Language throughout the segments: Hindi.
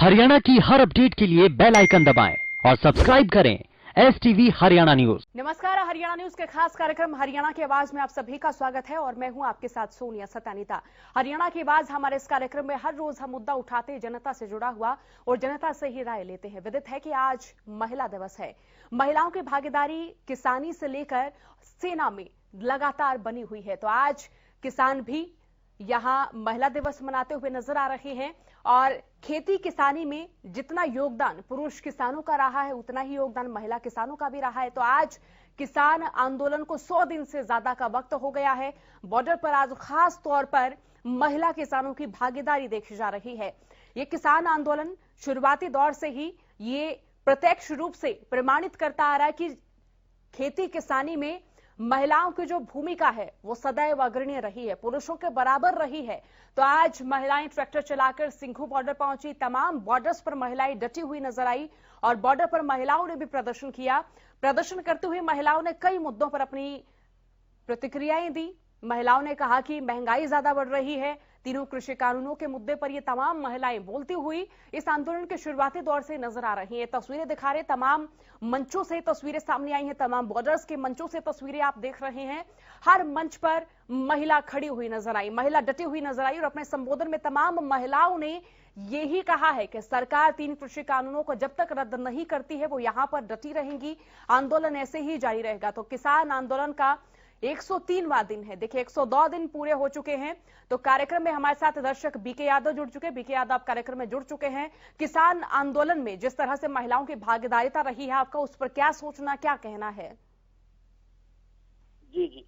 हरियाणा की हर अपडेट के लिए बेल आइकन दबाएं और सब्सक्राइब करें STV हरियाणा न्यूज। नमस्कार, हरियाणा न्यूज के खास कार्यक्रम हरियाणा की आवाज में आप सभी का स्वागत है और मैं हूं आपके साथ सोनिया सतानीता। हरियाणा की आवाज हमारे इस कार्यक्रम में हर रोज हम मुद्दा उठाते हैं जनता से जुड़ा हुआ और जनता से ही राय लेते हैं। विदित है कि आज महिला दिवस है। महिलाओं की भागीदारी किसानी से लेकर सेना में लगातार बनी हुई है, तो आज किसान भी यहां महिला दिवस मनाते हुए नजर आ रहे हैं और खेती किसानी में जितना योगदान पुरुष किसानों का रहा है उतना ही योगदान महिला किसानों का भी रहा है। तो आज किसान आंदोलन को 100 दिन से ज्यादा का वक्त हो गया है। बॉर्डर पर आज खास तौर पर महिला किसानों की भागीदारी देखी जा रही है। ये किसान आंदोलन शुरुआती दौर से ही ये प्रत्यक्ष रूप से प्रमाणित करता आ रहा है कि खेती किसानी में महिलाओं की जो भूमिका है वो सदैव अग्रणी रही है, पुरुषों के बराबर रही है। तो आज महिलाएं ट्रैक्टर चलाकर सिंघू बॉर्डर पहुंची। तमाम बॉर्डर्स पर महिलाएं डटी हुई नजर आई और बॉर्डर पर महिलाओं ने भी प्रदर्शन किया। प्रदर्शन करते हुए महिलाओं ने कई मुद्दों पर अपनी प्रतिक्रियाएं दी। महिलाओं ने कहा कि महंगाई ज्यादा बढ़ रही है, तीनों कृषि कानूनों के मुद्दे पर ये तमाम महिलाएं बोलती हुई इस आंदोलन के शुरुआती दौर से नजर आ रही हैं। तस्वीरें दिखा रहे, तमाम मंचों से तस्वीरें सामने आई हैं, तमाम बॉर्डर्स के मंचों से तस्वीरें आप देख रहे हैं। हर मंच पर महिला खड़ी हुई नजर आई, महिला डटी हुई नजर आई और अपने संबोधन में तमाम महिलाओं ने यही कहा है कि सरकार 3 कृषि कानूनों को जब तक रद्द नहीं करती है वो यहां पर डटी रहेंगी, आंदोलन ऐसे ही जारी रहेगा। तो किसान आंदोलन का 103वां दिन है। देखिए 102 दिन पूरे हो चुके हैं। तो कार्यक्रम में हमारे साथ दर्शक बीके यादव जुड़ चुके हैं। बीके यादव आप कार्यक्रम में जुड़ चुके हैं। किसान आंदोलन में जिस तरह से महिलाओं की भागीदारिता रही है, आपका उस पर क्या सोचना, क्या कहना है? जी,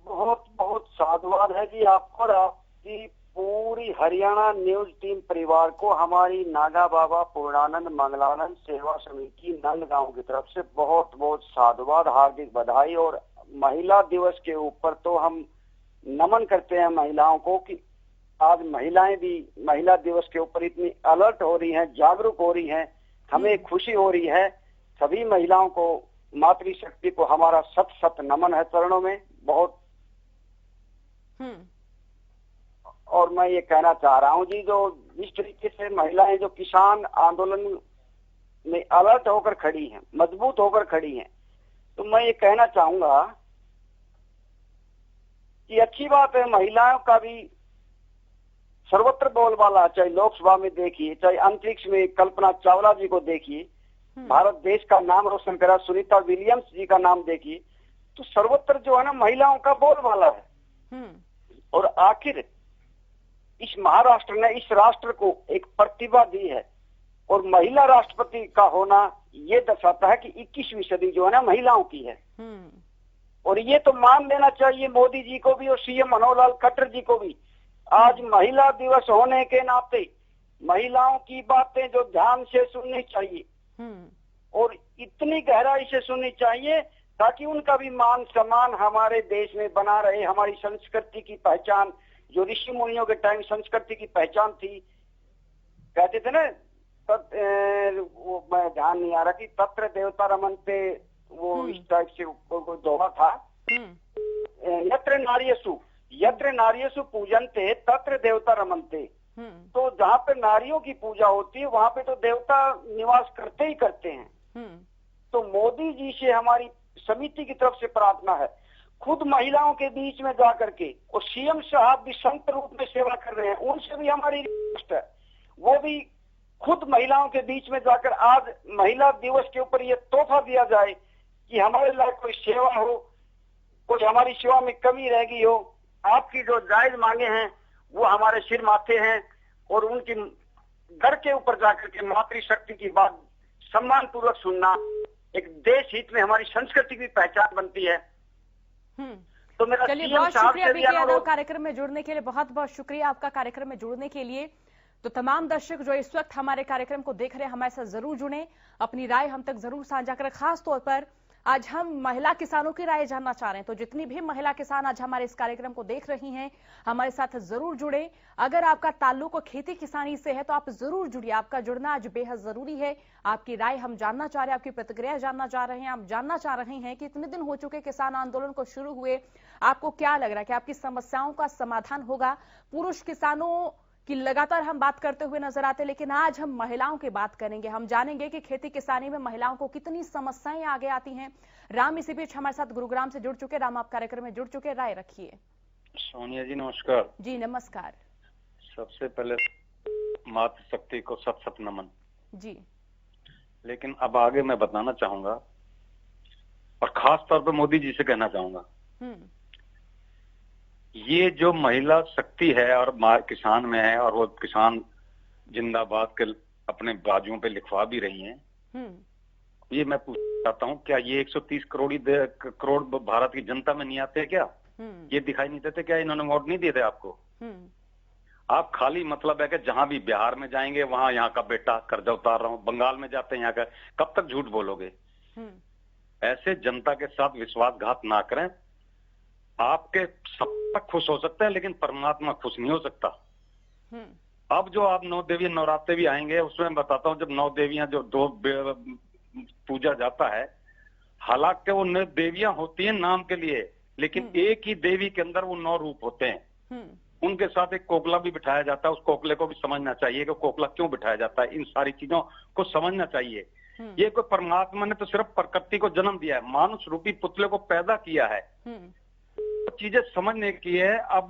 बहुत बहुत साधुवाद है जी आपको और आपकी पूरी हरियाणा न्यूज टीम परिवार को हमारी नागा बाबा पूर्णानंद मंगलानंद सेवा समिति नंदगांव की तरफ से बहुत बहुत साधुवाद, हार्दिक बधाई। और महिला दिवस के ऊपर तो हम नमन करते हैं महिलाओं को कि आज महिलाएं भी महिला दिवस के ऊपर इतनी अलर्ट हो रही हैं, जागरूक हो रही हैं, हमें खुशी हो रही है। सभी महिलाओं को, मातृशक्ति को हमारा सत सत नमन है चरणों में बहुत। और मैं ये कहना चाह रहा हूँ जी, जो जिस तरीके से महिलाएं जो किसान आंदोलन में अलर्ट होकर खड़ी हैं, मजबूत होकर खड़ी हैं, तो मैं ये कहना चाहूंगा कि अच्छी बात है, महिलाओं का भी सर्वत्र बोलबाला, चाहे लोकसभा में देखिए, चाहे अंतरिक्ष में कल्पना चावला जी को देखिए, भारत देश का नाम रोशन करा सुनीता विलियम्स जी का नाम देखिए, तो सर्वत्र जो है ना महिलाओं का बोलबाला है। और आखिर इस महाराष्ट्र ने इस राष्ट्र को एक प्रतिभा दी है और महिला राष्ट्रपति का होना ये दर्शाता है कि 21वीं सदी जो है ना महिलाओं की है। और ये तो मान लेना चाहिए मोदी जी को भी और सीएम मनोहर लाल खट्टर जी को भी। आज महिला दिवस होने के नाते महिलाओं की बातें जो ध्यान से सुननी चाहिए और इतनी गहराई से सुननी चाहिए ताकि उनका भी मान सम्मान हमारे देश में बना रहे। हमारी संस्कृति की पहचान, जो ऋषि मुनियों के टाइम संस्कृति की पहचान थी, कहते थे ना, वो मैं ध्यान नहीं आ रहा कि तत्र देवता रमनते, वो इस टाइप से दोहा था, यत्र नारियसु पूजनते तत्र देवता रमनते। तो जहाँ पे नारियों की पूजा होती है वहां पे तो देवता निवास करते ही करते हैं। तो मोदी जी से हमारी समिति की तरफ से प्रार्थना है, खुद महिलाओं के बीच में जाकर के, और सीएम साहब भी संत रूप में सेवा कर रहे हैं, उनसे भी हमारी रिक्वेस्ट है वो भी खुद महिलाओं के बीच में जाकर आज महिला दिवस के ऊपर ये तोहफा दिया जाए कि हमारे लायक कोई सेवा हो, कोई हमारी सेवा में कमी रह गई हो, आपकी जो जायज मांगे हैं वो हमारे सिर माथे हैं। और उनकी घर के ऊपर जाकर के मातृशक्ति की बात सम्मान पूर्वक सुनना एक देश हित में हमारी संस्कृति की पहचान बनती है। तो मेरा चलिए, बहुत शुक्रिया बीके यादव कार्यक्रम में जुड़ने के लिए, बहुत बहुत शुक्रिया आपका कार्यक्रम में जुड़ने के लिए। तो तमाम दर्शक जो इस वक्त हमारे कार्यक्रम को देख रहे हैं हमारे साथ जरूर जुड़े, अपनी राय हम तक जरूर साझा करें। खास तौर पर आज हम महिला किसानों की राय जानना चाह रहे हैं, तो जितनी भी महिला किसान आज हमारे इस कार्यक्रम को देख रही हैं हमारे साथ जरूर जुड़े। अगर आपका ताल्लुक खेती किसानी से है तो आप जरूर जुड़िए, आपका जुड़ना आज बेहद जरूरी है। आपकी राय हम जानना चाह रहे हैं, आपकी प्रतिक्रिया जानना चाह रहे हैं। हम जानना चाह रहे हैं कि इतने दिन हो चुके किसान आंदोलन को शुरू हुए, आपको क्या लग रहा है कि आपकी समस्याओं का समाधान होगा? पुरुष किसानों कि लगातार हम बात करते हुए नजर आते, लेकिन आज हम महिलाओं की बात करेंगे। हम जानेंगे कि खेती किसानी में महिलाओं को कितनी समस्याएं आगे आती हैं। राम इसी बीच हमारे साथ गुरुग्राम से जुड़ चुके। राम, आप कार्यक्रम में जुड़ चुके, राय रखिए। सोनिया जी नमस्कार। जी नमस्कार। सबसे पहले मातृशक्ति को शत शत नमन जी। लेकिन अब आगे मैं बताना चाहूंगा और खास तौर पर मोदी जी से कहना चाहूंगा, ये जो महिला शक्ति है और किसान में है और वो किसान जिंदाबाद के अपने बाजुओं पे लिखवा भी रही हैं। ये मैं पूछना चाहता हूँ, क्या ये 130 करोड़ भारत की जनता में नहीं आते क्या? ये दिखाई नहीं देते क्या? इन्होंने वोट नहीं दिए थे आपको? आप खाली मतलब है कि जहां भी बिहार में जाएंगे वहां यहाँ का बेटा कर्जा उतार रहा हूं, बंगाल में जाते हैं यहाँ का, कब तक झूठ बोलोगे? ऐसे जनता के साथ विश्वासघात ना करें। आपके सब तक खुश हो सकते हैं लेकिन परमात्मा खुश नहीं हो सकता। अब जो आप 9 देवी नवरात्रे भी आएंगे, उसमें मैं बताता हूँ, जब 9 देवियां जो 2 पूजा जाता है, हालांकि वो 9 देवियां होती हैं नाम के लिए, लेकिन एक ही देवी के अंदर वो 9 रूप होते हैं। उनके साथ एक कोकला भी बिठाया जाता है। उस कोकले को भी समझना चाहिए कि कोकला क्यों बिठाया जाता है। इन सारी चीजों को समझना चाहिए। ये कोई परमात्मा ने तो सिर्फ प्रकृति को जन्म दिया है, मानुष रूपी पुतले को पैदा किया है, चीजें समझने की है। अब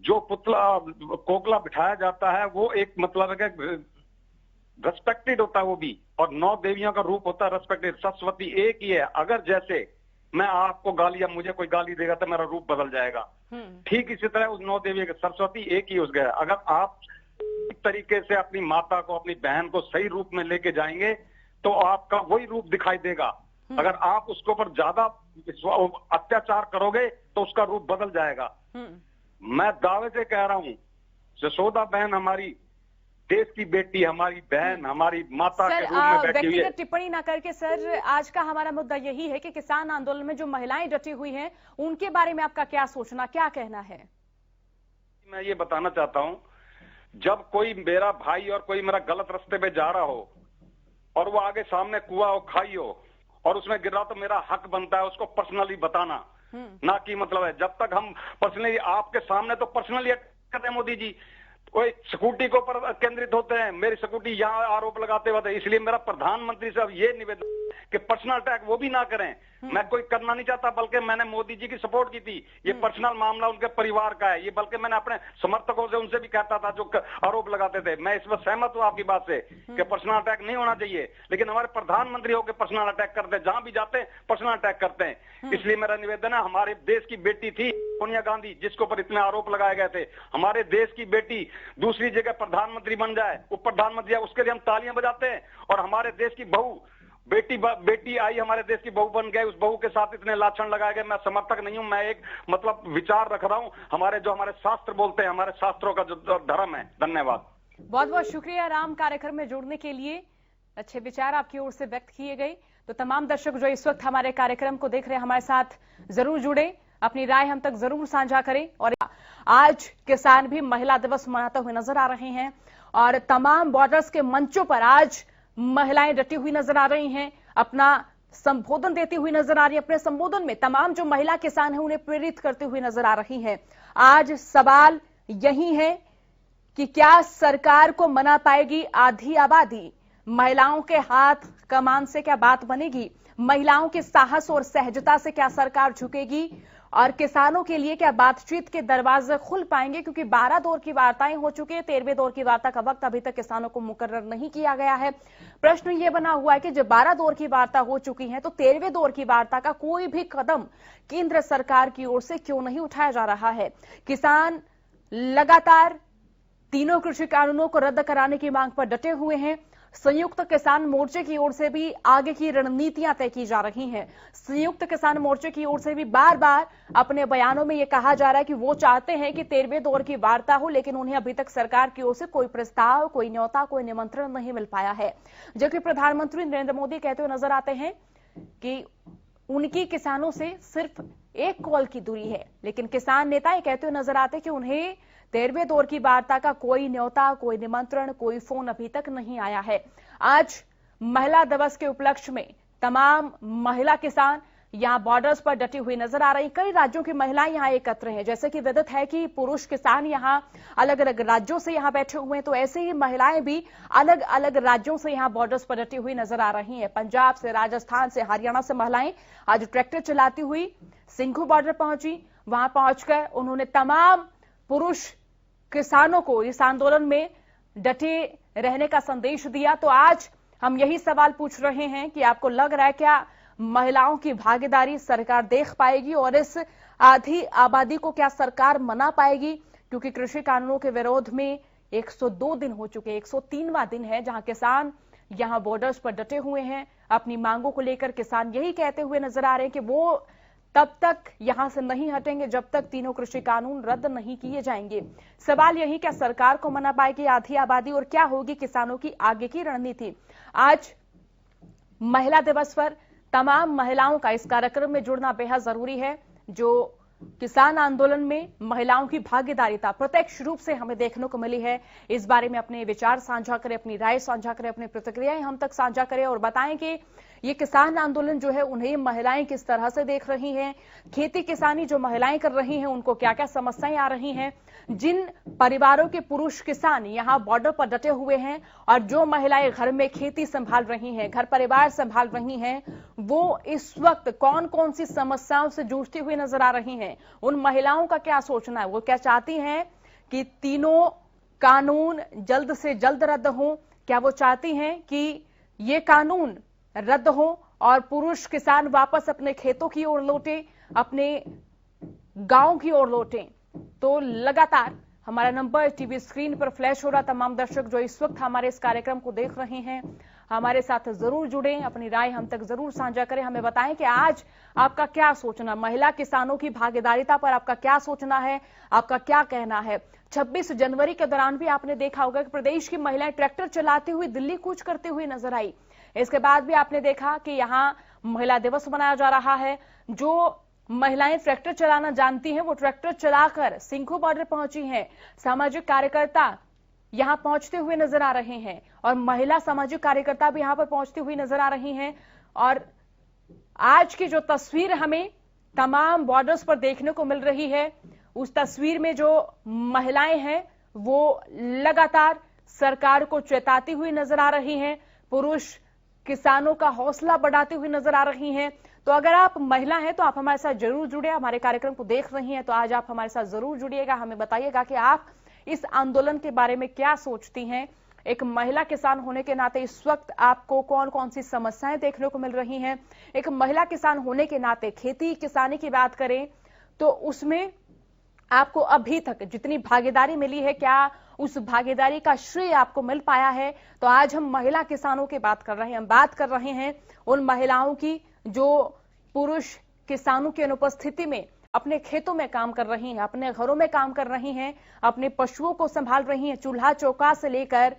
जो पुतला कोकला बिठाया जाता है वो एक मतलब है कि रेस्पेक्टेड होता है वो भी, और 9 देवियों का रूप होता है रेस्पेक्टेड। सरस्वती एक ही है। अगर जैसे मैं आपको गाली या मुझे कोई गाली देगा तो मेरा रूप बदल जाएगा, ठीक इसी तरह उस 9 देवी सरस्वती एक ही उस गया। अगर आप इस तरीके से अपनी माता को, अपनी बहन को सही रूप में लेके जाएंगे तो आपका वही रूप दिखाई देगा। अगर आप उसके ऊपर ज्यादा अत्याचार करोगे तो उसका रूप बदल जाएगा। मैं दावे से कह रहा हूं, यशोदा बहन हमारी देश की बेटी, हमारी बहन, हमारी माता के रूप में बैठी हुई है। व्यक्तिगत टिप्पणी ना करके सर, आज का हमारा मुद्दा यही है कि किसान आंदोलन में जो महिलाएं डटी हुई हैं उनके बारे में आपका क्या सोचना, क्या कहना है? मैं ये बताना चाहता हूं, जब कोई मेरा भाई और कोई मेरा गलत रास्ते पे जा रहा हो और वो आगे सामने कुआं हो, खाई हो और उसमें गिर रहा, तो मेरा हक बनता है उसको पर्सनली बताना। ना कि मतलब है जब तक हम पर्सनली आपके सामने तो पर्सनली करते हैं मोदी जी, कोई स्कूटी के ऊपर केंद्रित होते हैं, मेरी स्कूटी यहाँ आरोप लगाते हुए। इसलिए मेरा प्रधानमंत्री साहब ये निवेदन कि पर्सनल अटैक वो भी ना करें। मैं कोई करना नहीं चाहता, बल्कि मैंने मोदी जी की सपोर्ट की थी। ये पर्सनल मामला उनके परिवार का है, ये बल्कि मैंने अपने समर्थकों से उनसे भी कहता था जो आरोप लगाते थे। मैं इस पर सहमत हूँ आपकी बात से कि पर्सनल अटैक नहीं होना चाहिए, लेकिन हमारे प्रधानमंत्री होकर पर्सनल अटैक करते हैं, जहां भी जाते हैं पर्सनल अटैक करते हैं। इसलिए मेरा निवेदन है, हमारे देश की बेटी थी सोनिया गांधी, जिसके ऊपर इतने आरोप लगाए गए थे, हमारे देश की बेटी दूसरी जगह प्रधानमंत्री बन जाए, उप प्रधानमंत्री, उसके लिए हम तालियां बजाते हैं। और हमारे देश की बहू बेटी आई, हमारे देश की बहू बन गए, उस बहू के साथ इतने लाछन लगाए गए। मैं समर्थक नहीं हूं, मैं एक मतलब विचार रख रहा हूं, हमारे शास्त्र बोलते हैं, हमारे शास्त्रों का जो धर्म है। धन्यवाद। बहुत बहुत शुक्रिया राम, कार्यक्रम में जुड़ने के लिए। अच्छे विचार आपकी ओर से व्यक्त किए गए। तो तमाम दर्शक जो इस वक्त हमारे कार्यक्रम को देख रहे हैं, हमारे साथ जरूर जुड़े, अपनी राय हम तक जरूर साझा करें। और आज किसान भी महिला दिवस मनाते हुए नजर आ रहे हैं और तमाम बॉर्डर्स के मंचों पर आज महिलाएं डटी हुई नजर आ रही हैं, अपना संबोधन देती हुई नजर आ रही है। अपने संबोधन में तमाम जो महिला किसान हैं उन्हें प्रेरित करते हुए नजर आ रही हैं। आज सवाल यही है कि क्या सरकार को मना पाएगी आधी आबादी? महिलाओं के हाथ कमान से क्या बात बनेगी? महिलाओं के साहस और सहजता से क्या सरकार झुकेगी? और किसानों के लिए क्या बातचीत के दरवाजे खुल पाएंगे? क्योंकि 12 दौर की वार्ताएं हो चुकी है, 13वें दौर की वार्ता का वक्त अभी तक किसानों को मुकर्रर नहीं किया गया है। प्रश्न ये बना हुआ है कि जब 12 दौर की वार्ता हो चुकी है तो 13वें दौर की वार्ता का कोई भी कदम केंद्र सरकार की ओर से क्यों नहीं उठाया जा रहा है? किसान लगातार तीनों कृषि कानूनों को रद्द कराने की मांग पर डटे हुए हैं। संयुक्त किसान मोर्चे की ओर से भी आगे की रणनीतियां तय की जा रही हैं। संयुक्त किसान मोर्चे की ओर से भी बार बार अपने बयानों में यह कहा जा रहा है कि वो चाहते हैं कि 13वें दौर की वार्ता हो, लेकिन उन्हें अभी तक सरकार की ओर से कोई प्रस्ताव, कोई न्योता, कोई निमंत्रण नहीं मिल पाया है। जबकि प्रधानमंत्री नरेंद्र मोदी कहते हुए नजर आते हैं कि उनकी किसानों से सिर्फ एक कॉल की दूरी है, लेकिन किसान नेता ये कहते हुए नजर आते हैं कि उन्हें 13वें दौर की वार्ता का कोई न्योता, कोई निमंत्रण, कोई फोन अभी तक नहीं आया है। आज महिला दिवस के उपलक्ष्य में तमाम महिला किसान यहाँ बॉर्डर्स पर डटी हुई नजर आ रही। कई राज्यों की महिलाएं यहाँ एकत्र हैं। जैसे कि विदित है कि पुरुष किसान यहाँ अलग अलग राज्यों से यहाँ बैठे हुए हैं, तो ऐसे ही महिलाएं भी अलग अलग राज्यों से यहाँ बॉर्डर्स पर डटी हुई नजर आ रही हैं। पंजाब से, राजस्थान से, हरियाणा से महिलाएं आज ट्रैक्टर चलाती हुई सिंघू बॉर्डर पहुंची। वहां पहुंचकर उन्होंने तमाम पुरुष किसानों को इस आंदोलन में डटे रहने का संदेश दिया। तो आज हम यही सवाल पूछ रहे हैं कि आपको लग रहा है क्या महिलाओं की भागीदारी सरकार देख पाएगी और इस आधी आबादी को क्या सरकार मना पाएगी? क्योंकि कृषि कानूनों के विरोध में 102 दिन हो चुके, 103वां दिन है जहां किसान यहां बॉर्डर्स पर डटे हुए हैं। अपनी मांगों को लेकर किसान यही कहते हुए नजर आ रहे हैं कि वो तब तक यहां से नहीं हटेंगे जब तक तीनों कृषि कानून रद्द नहीं किए जाएंगे। सवाल यही, क्या सरकार को मना पाएगी आधी आबादी और क्या होगी किसानों की आगे की रणनीति? आज महिला दिवस पर तमाम महिलाओं का इस कार्यक्रम में जुड़ना बेहद जरूरी है। जो किसान आंदोलन में महिलाओं की भागीदारिता प्रत्यक्ष रूप से हमें देखने को मिली है, इस बारे में अपने विचार साझा करें, अपनी राय साझा करें, अपनी प्रतिक्रियाएं हम तक साझा करें और बताएं कि ये किसान आंदोलन जो है उन्हें महिलाएं किस तरह से देख रही हैं। खेती किसानी जो महिलाएं कर रही हैं उनको क्या क्या समस्याएं आ रही हैं। जिन परिवारों के पुरुष किसान यहां बॉर्डर पर डटे हुए हैं और जो महिलाएं घर में खेती संभाल रही हैं, घर परिवार संभाल रही हैं, वो इस वक्त कौन कौन सी समस्याओं से जूझती हुई नजर आ रही हैं। उन महिलाओं का क्या सोचना है, वो क्या चाहती हैं कि तीनों कानून जल्द से जल्द रद्द हों? क्या वो चाहती हैं कि ये कानून रद्द हो और पुरुष किसान वापस अपने खेतों की ओर लौटे, अपने गांव की ओर लौटे? तो लगातार हमारा नंबर टीवी स्क्रीन पर फ्लैश हो रहा। तमाम दर्शक जो इस वक्त हमारे इस कार्यक्रम को देख रहे हैं, हमारे साथ जरूर जुड़ें, अपनी राय हम तक जरूर साझा करें, हमें बताएं कि आज आपका क्या सोचना, महिला किसानों की भागीदारिता पर आपका क्या सोचना है, आपका क्या कहना है। 26 जनवरी के दौरान भी आपने देखा होगा कि प्रदेश की महिलाएं ट्रैक्टर चलाती हुई दिल्ली कूच करती हुई नजर आई। इसके बाद भी आपने देखा कि यहां महिला दिवस मनाया जा रहा है। जो महिलाएं ट्रैक्टर चलाना जानती हैं वो ट्रैक्टर चलाकर सिंघू बॉर्डर पहुंची हैं। सामाजिक कार्यकर्ता यहां पहुंचते हुए नजर आ रहे हैं और महिला सामाजिक कार्यकर्ता भी यहां पर पहुंचती हुई नजर आ रही हैं। और आज की जो तस्वीर हमें तमाम बॉर्डर्स पर देखने को मिल रही है, उस तस्वीर में जो महिलाएं हैं वो लगातार सरकार को चेताती हुई नजर आ रही हैं, पुरुष किसानों का हौसला बढ़ाती हुई नजर आ रही हैं। तो अगर आप महिला हैं तो आप हमारे साथ जरूर जुड़े, हमारे कार्यक्रम को देख रही हैं तो आज आप हमारे साथ जरूर जुड़िएगा, हमें बताइएगा कि आप इस आंदोलन के बारे में क्या सोचती हैं। एक महिला किसान होने के नाते इस वक्त आपको कौन कौन सी समस्याएं देखने को मिल रही हैं। एक महिला किसान होने के नाते खेती किसानी की बात करें तो उसमें आपको अभी तक जितनी भागीदारी मिली है, क्या उस भागीदारी का श्रेय आपको मिल पाया है? तो आज हम महिला किसानों की बात कर रहे हैं। हम बात कर रहे हैं उन महिलाओं की जो पुरुष किसानों की अनुपस्थिति में अपने खेतों में काम कर रही हैं, अपने घरों में काम कर रही हैं, अपने पशुओं को संभाल रही हैं, चूल्हा चौका से लेकर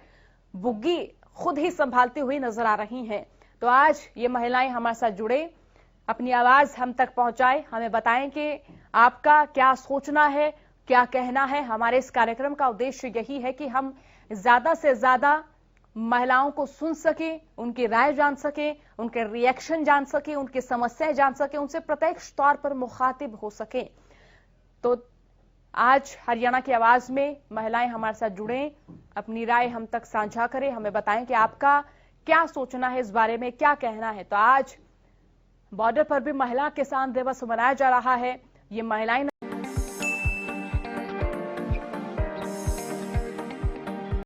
बुग्गी खुद ही संभालती हुई नजर आ रही हैं। तो आज ये महिलाएं हमारे साथ जुड़े, अपनी आवाज हम तक पहुंचाए, हमें बताएं कि आपका क्या सोचना है, क्या कहना है। हमारे इस कार्यक्रम का उद्देश्य यही है कि हम ज्यादा से ज्यादा महिलाओं को सुन सके, उनकी राय जान सके, उनके रिएक्शन जान सके, उनकी समस्याएं जान सके, उनसे प्रत्यक्ष तौर पर मुखातिब हो सके। तो आज हरियाणा की आवाज में महिलाएं हमारे साथ जुड़ें, अपनी राय हम तक साझा करें, हमें बताएं कि आपका क्या सोचना है, इस बारे में क्या कहना है। तो आज बॉर्डर पर भी महिला किसान दिवस मनाया जा रहा है। ये महिलाएं